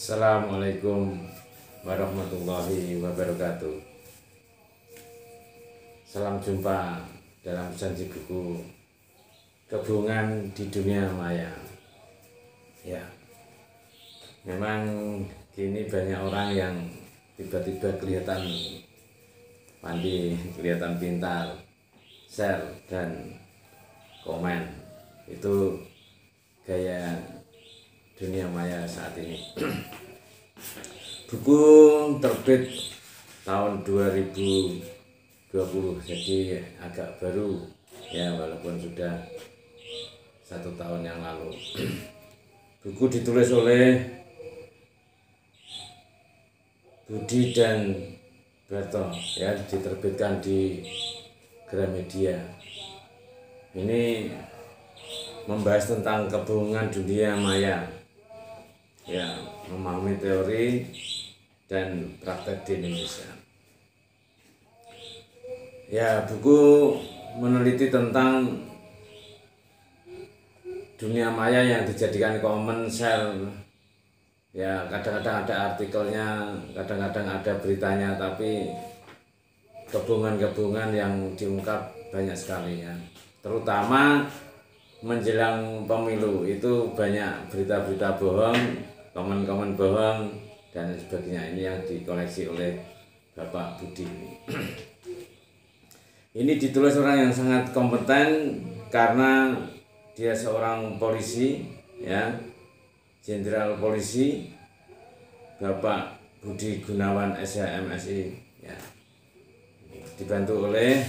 Assalamualaikum warahmatullahi wabarakatuh. Salam jumpa dalam janji buku Kebungan di Dunia Maya. Ya, memang kini banyak orang yang tiba-tiba kelihatan pandai, kelihatan pintar, share dan komen. Itu gaya dunia maya saat ini. Buku terbit tahun 2020, jadi agak baru ya, walaupun sudah 1 tahun yang lalu. Buku ditulis oleh Budi dan Berto ya, diterbitkan di Gramedia. Ini membahas tentang kebungan dunia maya ya, memahami teori dan praktek di Indonesia. Ya, buku meneliti tentang dunia maya yang dijadikan common share. Ya, kadang-kadang ada artikelnya, kadang-kadang ada beritanya, tapi kebungan-kebungan yang diungkap banyak sekali ya. Terutama menjelang pemilu itu banyak berita-berita bohong, komen-komen bohong dan sebagainya. Ini yang dikoleksi oleh Bapak Budi. Ini ditulis orang yang sangat kompeten karena dia seorang polisi ya, jenderal polisi, Bapak Budi Gunawan SH MSI ya. Dibantu oleh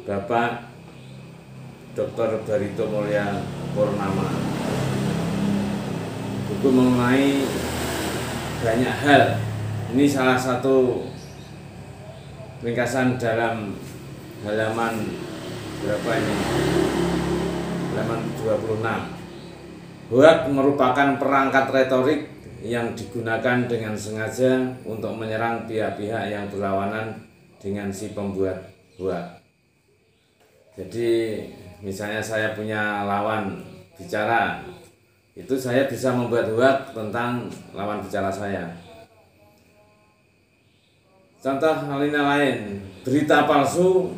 Bapak Dr. Barito Mulya Purnama. Buku mengenai banyak hal. Ini salah satu ringkasan dalam halaman berapa ini? Halaman 26. Hoak merupakan perangkat retorik yang digunakan dengan sengaja untuk menyerang pihak-pihak yang berlawanan dengan si pembuat hoak. Jadi misalnya saya punya lawan bicara, itu saya bisa membuat hoak tentang lawan bicara saya. Contoh halnya lain, berita palsu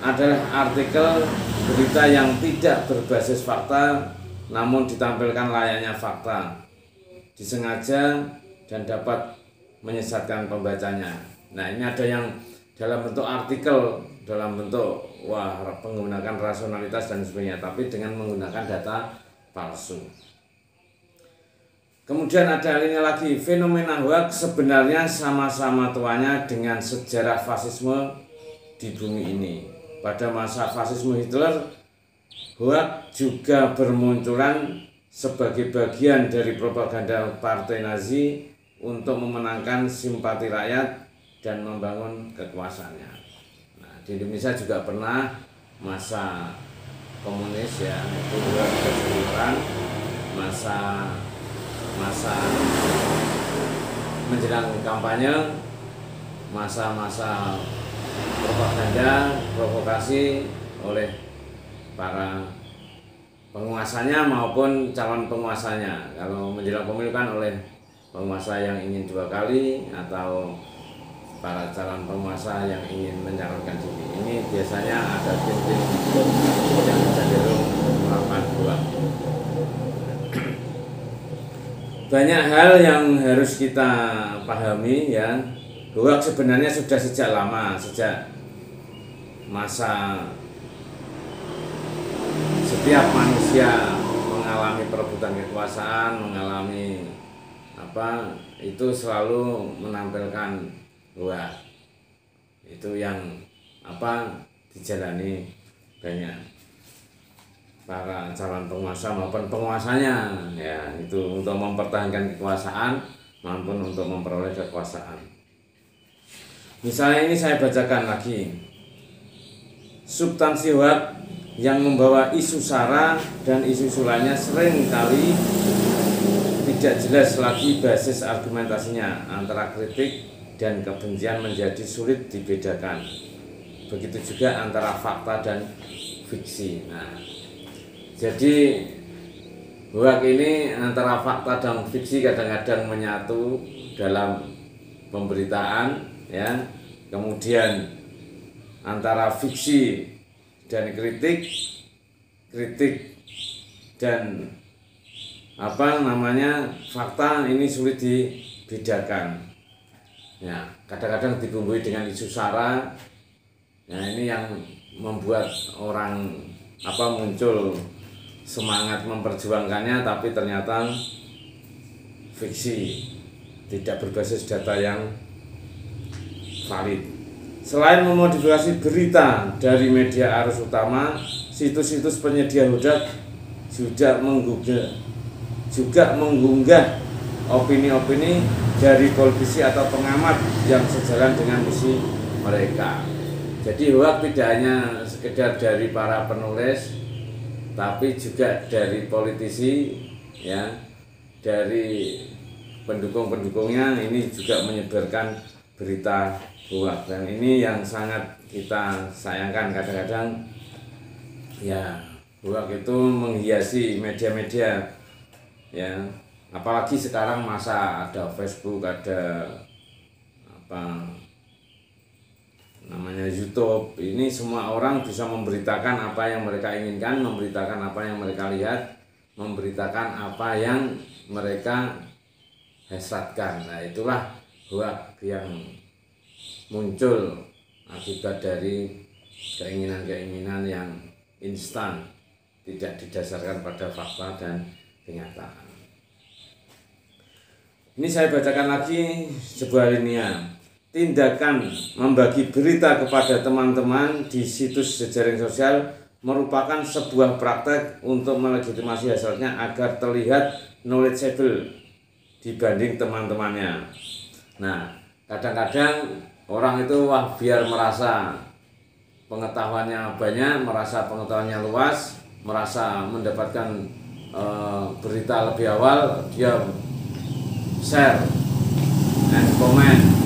adalah artikel berita yang tidak berbasis fakta namun ditampilkan layaknya fakta, disengaja dan dapat menyesatkan pembacanya. Nah, ini ada yang dalam bentuk artikel, dalam bentuk menggunakan rasionalitas dan sebagainya, tapi dengan menggunakan data palsu. Kemudian ada ini lagi, fenomena hoax sebenarnya sama-sama tuanya dengan sejarah fasisme di bumi ini. Pada masa fasisme Hitler, hoax juga bermunculan sebagai bagian dari propaganda partai Nazi untuk memenangkan simpati rakyat dan membangun kekuasaannya. Nah, di Indonesia juga pernah masa komunis ya, itu juga keseluruhan masa menjelang kampanye, masa-masa propaganda, provokasi oleh para penguasanya maupun calon penguasanya. Kalau menjelang pemilu kan oleh penguasa yang ingin 2 kali atau para calon penguasa yang ingin mencalonkan diri. Ini biasanya ada tim-tim yang cenderung melakukan hoax. Banyak hal yang harus kita pahami ya. Hoax sebenarnya sudah sejak lama, sejak masa setiap manusia mengalami perebutan kekuasaan, mengalami itu selalu menampilkan hoax. Itu yang dijalani banyak para calon penguasa maupun penguasanya ya, itu untuk mempertahankan kekuasaan maupun untuk memperoleh kekuasaan. Misalnya ini saya bacakan lagi. Substansi hoax yang membawa isu sara dan isu lainnya sering kali tidak jelas lagi basis argumentasinya. Antara kritik dan kebencian menjadi sulit dibedakan. Begitu juga antara fakta dan fiksi. Nah, jadi Hoak ini antara fakta dan fiksi kadang-kadang menyatu dalam pemberitaan, ya. Kemudian antara fiksi dan kritik dan fakta ini sulit dibedakan. Ya, kadang-kadang dibumbui dengan isu sara. Nah, ini yang membuat orang muncul semangat memperjuangkannya, tapi ternyata fiksi, tidak berbasis data yang valid. Selain memodifikasi berita dari media arus utama, situs-situs penyedia hoak juga mengunggah opini-opini dari politisi atau pengamat yang sejalan dengan misi mereka. Jadi hoak tidak hanya sekedar dari para penulis, tapi juga dari politisi, ya, dari pendukung-pendukungnya ini juga menyebarkan berita hoak, dan ini yang sangat kita sayangkan. Kadang-kadang ya hoak itu menghiasi media-media, ya, apalagi sekarang masa ada Facebook, ada YouTube. Ini semua orang bisa memberitakan apa yang mereka inginkan, memberitakan apa yang mereka lihat, memberitakan apa yang mereka hasratkan. Nah, itulah hoak yang muncul akibat dari keinginan-keinginan yang instan, tidak didasarkan pada fakta dan kenyataan. Ini saya bacakan lagi sebuah linia. Tindakan membagi berita kepada teman-teman di situs jejaring sosial merupakan sebuah praktek untuk melegitimasi hasilnya agar terlihat knowledgeable dibanding teman-temannya. Nah, kadang-kadang orang itu biar merasa pengetahuannya banyak, merasa pengetahuannya luas, merasa mendapatkan berita lebih awal, dia share dan komen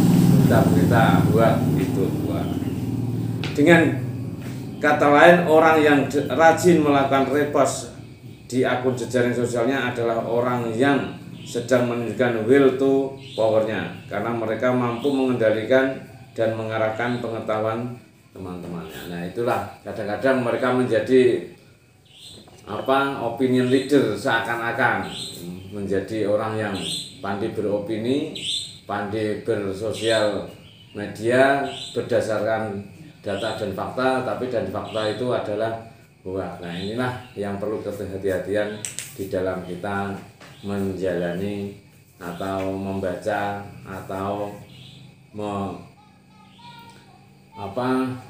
berita hoak itu. Dengan kata lain, orang yang rajin melakukan repost di akun jejaring sosialnya adalah orang yang sedang menunjukkan will to powernya, karena mereka mampu mengendalikan dan mengarahkan pengetahuan teman-temannya. Nah, itulah kadang-kadang mereka menjadi opinion leader, seakan-akan menjadi orang yang pandai beropini, pandai bersosial media berdasarkan data dan fakta, tapi dan fakta itu adalah hoak. Nah, inilah yang perlu kehati-hatian di dalam kita menjalani atau membaca atau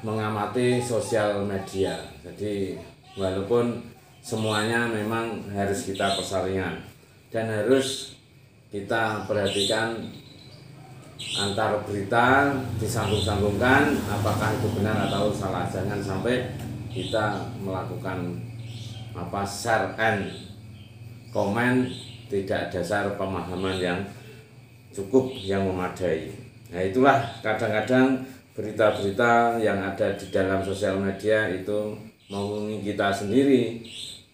mengamati sosial media. Jadi walaupun semuanya memang harus kita persaringan dan harus kita perhatikan antar berita disambung-sambungkan apakah itu benar atau salah. Jangan sampai kita melakukan share and komen tidak dasar pemahaman yang cukup, yang memadai. Nah, itulah kadang-kadang berita-berita yang ada di dalam sosial media itu menghubungi kita sendiri,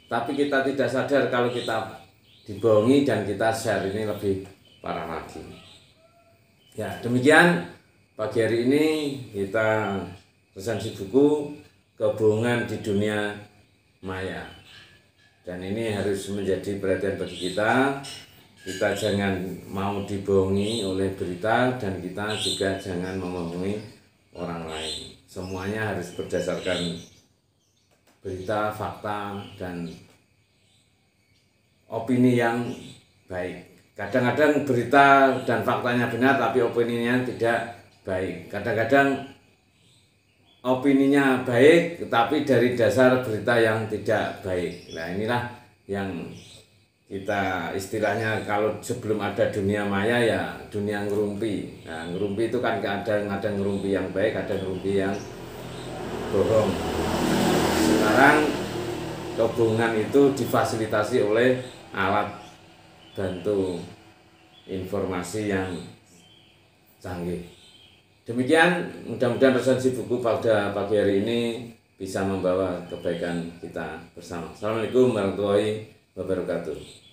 tapi kita tidak sadar kalau kita dibohongi dan kita share. Ini lebih parah lagi. Ya, demikian pagi hari ini kita resensi buku Kebohongan di Dunia Maya. Dan ini harus menjadi perhatian bagi kita. Kita jangan mau dibohongi oleh berita, dan kita juga jangan membohongi orang lain. Semuanya harus berdasarkan berita, fakta, dan opini yang baik. Kadang-kadang berita dan faktanya benar, tapi opininya tidak baik. Kadang-kadang opininya baik, tapi dari dasar berita yang tidak baik. Nah, inilah yang kita istilahnya kalau sebelum ada dunia maya ya dunia ngerumpi. Nah, ngerumpi itu kan ada ngerumpi yang baik, ada ngerumpi yang bohong. Sekarang kebohongan itu difasilitasi oleh alat bantu informasi yang canggih. Demikian, mudah-mudahan resensi buku pada pagi hari ini bisa membawa kebaikan kita bersama. Assalamualaikum warahmatullahi wabarakatuh. wabarakatuh.